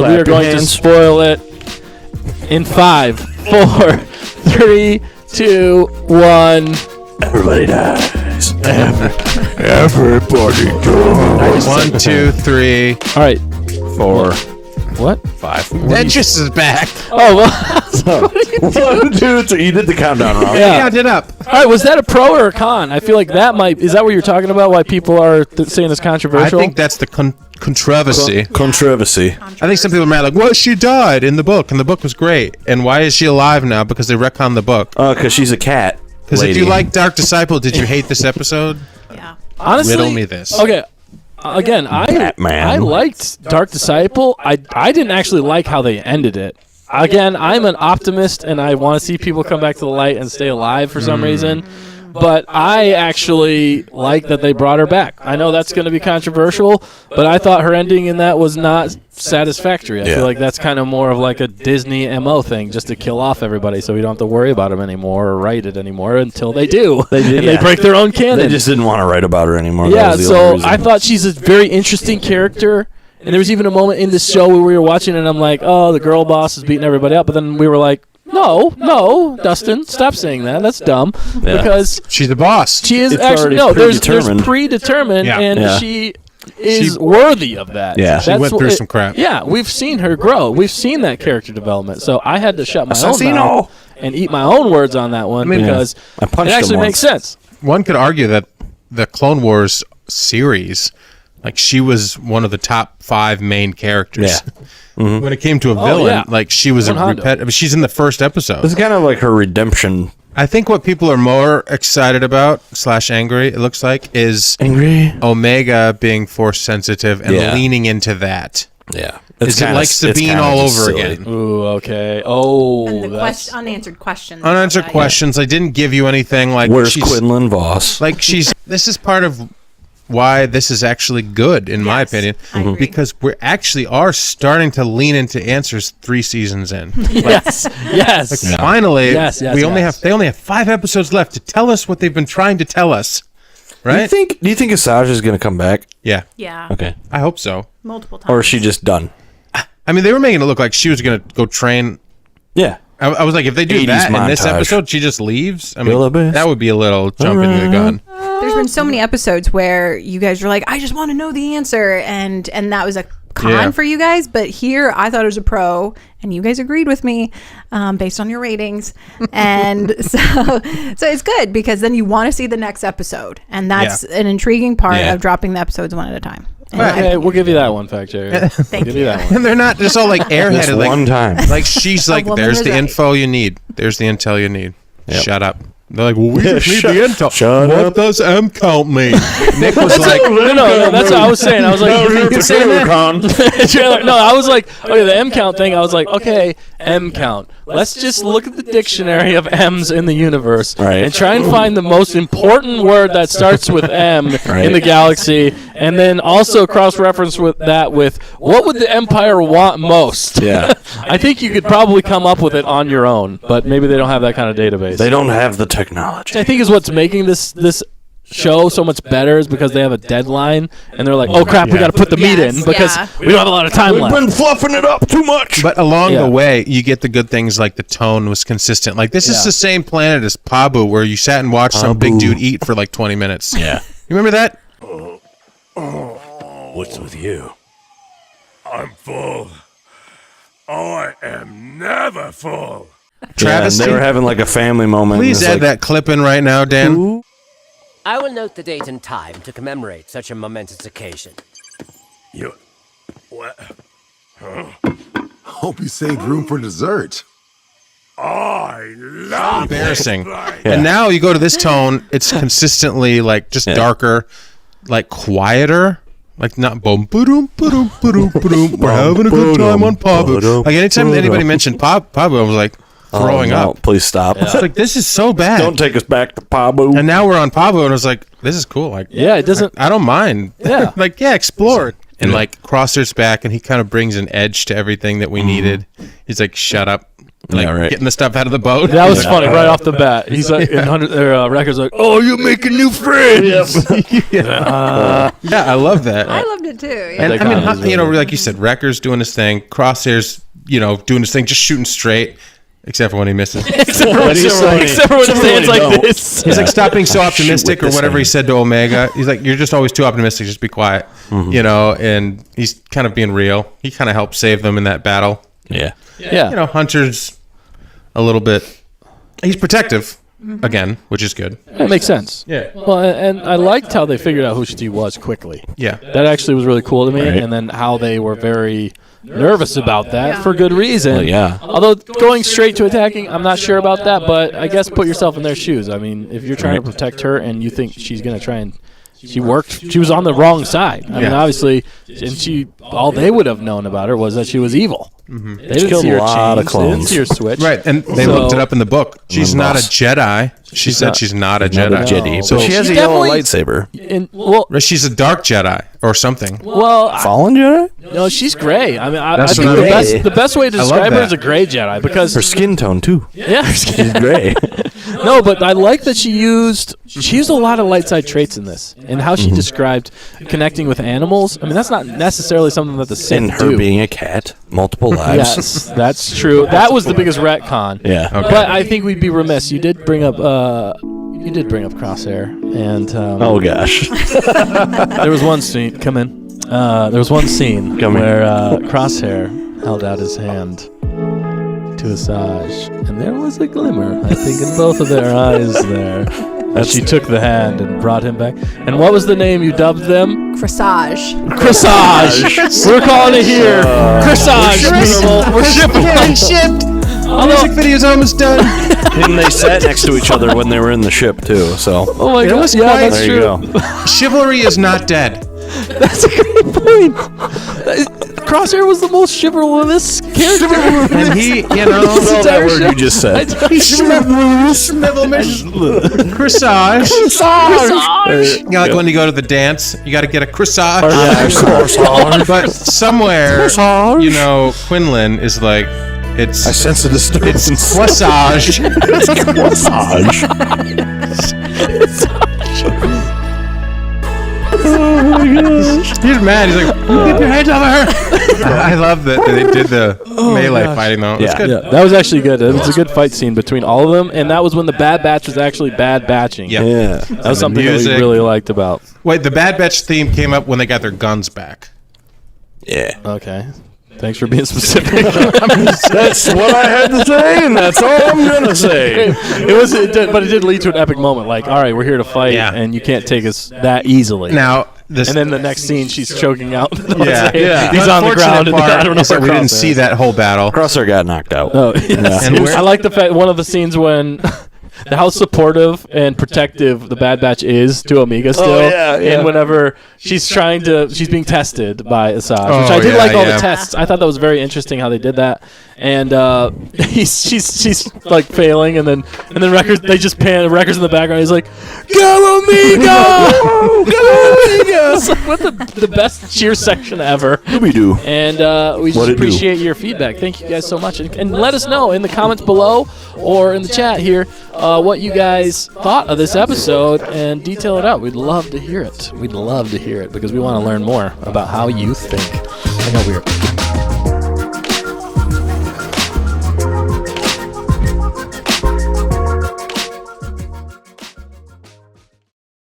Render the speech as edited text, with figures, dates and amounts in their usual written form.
We are going to spoil it in 5, 4, 3, 2, 1. Everybody dies. Everybody dies. 1, 2, 3. All right. 4. What? 5. Ventress is back. Oh, well. 1, 2, 3. You did the countdown wrong. Yeah. Count it up. All right. Was that a pro or a con? I feel like that might. Is that what you're talking about? Why people are saying it's I controversial? think that's the controversy. Controversy. I think some people are mad, like, well, she died in the book, and the book was great. And why is she alive now? Because they retconned the book. Because she's a cat. Because if you like Dark Disciple, did you hate this episode? Yeah. Honestly, Riddle me this. Okay. Again, I liked Dark Disciple. I didn't actually like how they ended it. Again, I'm an optimist, and I want to see people come back to the light and stay alive for some reason. But I actually like that they brought her back. I know that's going to be controversial, but I thought her ending in that was not satisfactory. I feel like that's kind of more of like a Disney MO thing, just to kill off everybody so we don't have to worry about them anymore or write it anymore until they do. They break their own canon. They just didn't want to write about her anymore. Yeah, so I thought she's a very interesting character. And there was even a moment in this show where we were watching and I'm like, oh, the girl boss is beating everybody up. But then we were like, no, Dustin, stop saying that. That's dumb. Yeah. Because she's the boss. She is actually, there's predetermined, and she is worthy of that. Yeah, she went through some crap. Yeah, we've seen her grow. We've seen that character development. So I had to shut my own mouth and eat my own words on that one because it actually makes sense. One could argue that the Clone Wars series, like, she was one of the top 5 main characters. Yeah. Mm-hmm. When it came to a villain, like, she was she's in the first episode. This is kind of like her redemption. I think what people are more excited about / angry, it looks like, is Omega being force sensitive and leaning into that. Yeah. It's like Sabine all over again. Ooh, okay. Oh, and the unanswered questions. Unanswered questions. I didn't give you anything. Like, where's Quinlan Voss? Like, this is part of why this is actually good, in my opinion, because we actually are starting to lean into answers 3 seasons in. Yes. Finally, they only have 5 episodes left to tell us what they've been trying to tell us. Right? Do you think Asajj is going to come back? Yeah. Yeah. Okay. I hope so. Multiple times. Or is she just done? I mean, they were making it look like she was going to go train. Yeah. I was like, if they do that in this episode, she just leaves. I mean, that would be a little jumping the gun. There's been so many episodes where you guys were like, I just want to know the answer, and that was a con for you guys. But here, I thought it was a pro, and you guys agreed with me based on your ratings, and so it's good because then you want to see the next episode, and that's an intriguing part of dropping the episodes one at a time. Okay, we'll give you that one, fact checker. Thank you. That one. And they're not just all like airheaded. Like, one time. Like, she's like, there's the info you need. There's the intel you need. Yep. Shut up. They're like, well, we just need the intel. Shut what up. does M count mean? Nick was like, no, that's what I was saying. I was like, you're saying that? No, I was like, okay, the M count thing. I was like, okay, M count. Let's just look at the dictionary of M's in the universe and try and find the most important word that starts with M in the galaxy, and then also cross-reference with that with what would the Empire want most? Yeah. I think you could probably come up with it on your own, but maybe they don't have that kind of database. They don't have the technology. I think is what's making this show so much better is because they have a deadline and they're like, oh crap, we got to put the meat in because we don't have a lot of time left. We've been fluffing it up too much. But along the way, you get the good things, like the tone was consistent. Like, this is the same planet as Pabu, where you sat and watched some big dude eat for like 20 minutes. Yeah. You remember that? What's with you? I'm full. I am never full. Travis, they were having like a family moment. Please add that clip in right now, Dan. Ooh. I will note the date and time to commemorate such a momentous occasion. You... What? Huh? Hope you saved room for dessert. I love embarrassing. it. And now you go to this tone, it's consistently like just darker, like quieter. Like, not boom, boom, boom, boom, boom. We're having a good time on Pabu. Like, anytime anybody mentioned Pabu, I was like throwing up. Please stop. It's like, this is so bad. Don't take us back to Pabu. And now we're on Pabu, and I was like, this is cool. Like, it doesn't. I don't mind. Yeah. Like, explore it. And like, Crosshair's back, and he kind of brings an edge to everything that we needed. He's like, shut up. getting the stuff out of the boat. That was funny right off the bat. He's like, Wrecker's like, "Oh, you're making new friends." Yeah, I love that. I loved it too. Yeah. And I mean, like you said, Wrecker's doing his thing. Crosshair's, doing his thing, just shooting straight, except for when he misses. Except for when he stands like this. He's like, stop being so optimistic, or whatever he said to Omega. He's like, you're just always too optimistic. Just be quiet, And he's kind of being real. He kind of helped save them in that battle. Yeah. Hunter's a little bit. He's protective again, which is good. That makes sense. Yeah. Well, and I liked how they figured out who she was quickly. Yeah. That actually was really cool to me, and then how they were very nervous about that for good reason. Well, yeah. Although going straight to attacking, I'm not sure about that, but I guess put yourself in their shoes. I mean, if you're trying to protect her and you think she's going to try and... She was on the wrong side. I mean, obviously, and all they would have known about her was that she was evil. Mm-hmm. They didn't see her change. They didn't see her switch. Right, and they looked it up in the book. She's not a Jedi. She said she's not a Jedi. So she has a yellow lightsaber. She's a dark Jedi or something. Well, Fallen Jedi? No, she's gray. I mean, I think the best way to describe her is a gray Jedi because her skin tone too. Yeah, her skin is gray. No, but I like that she used a lot of light side traits in this, and how she described connecting with animals. I mean, that's not necessarily something that the Sith and her do. being a cat, multiple lives. Yes, that's true. That was the biggest retcon. Yeah, okay. But I think we'd be remiss. You did bring up Crosshair, and oh gosh, there was one scene. Come in. There was one scene where Crosshair held out his hand to Asajj, and there was a glimmer, I think, in both of their eyes there. As she took the hand and brought him back. And what was the name you dubbed them? CROSSAGE. CROSSAGE. We're calling it here. CROSSAGE, people. We're shipping. Getting shipped. Music video's almost done. And they sat next to each other when they were in the ship too. So. Oh my God! Yeah, that's there true. You go. Chivalry is not dead. That's a great point. Crosshair was the most chivalrous character. And he, all that word you just said. Corsage. Like when you go to the dance, you got to get a corsage. But somewhere, Quinlan is like, I sense a disturbance. It's Crossage. It's Crossage. Oh my gosh. He's mad. He's like, get your hands off of her. I love that they did the melee fighting though. Yeah. Yeah, that was actually good. It was a good fight scene between all of them, and that was when the Bad Batch was actually bad batching. Yeah. That was something that we really liked about. Wait, the Bad Batch theme came up when they got their guns back. Yeah. Okay. Thanks for being specific. That's what I had to say, and that's all I'm gonna say. But it did lead to an epic moment. Like, all right, we're here to fight, and you can't take us that easily. Now, and then the next scene, she's choking out. Yeah. He's on the ground. I don't know we didn't see that whole battle. Crosshair got knocked out. Oh, yes. And I like the fact one of the scenes when. How supportive and protective the Bad Batch is to Omega still. And whenever she's being tested by Asajj, which I did like all the tests. I thought that was very interesting how they did that. And she's like failing, and then Records, they just pan Records in the background. He's like, "Go Omega! Go Omega!" It's like, what the best cheer section ever. We do. And we just appreciate your feedback. Thank you guys so much. And let us know in the comments below or in the chat here what you guys thought of this episode, and detail it out. We'd love to hear it. We'd love to hear it because we want to learn more about how you think. I know we're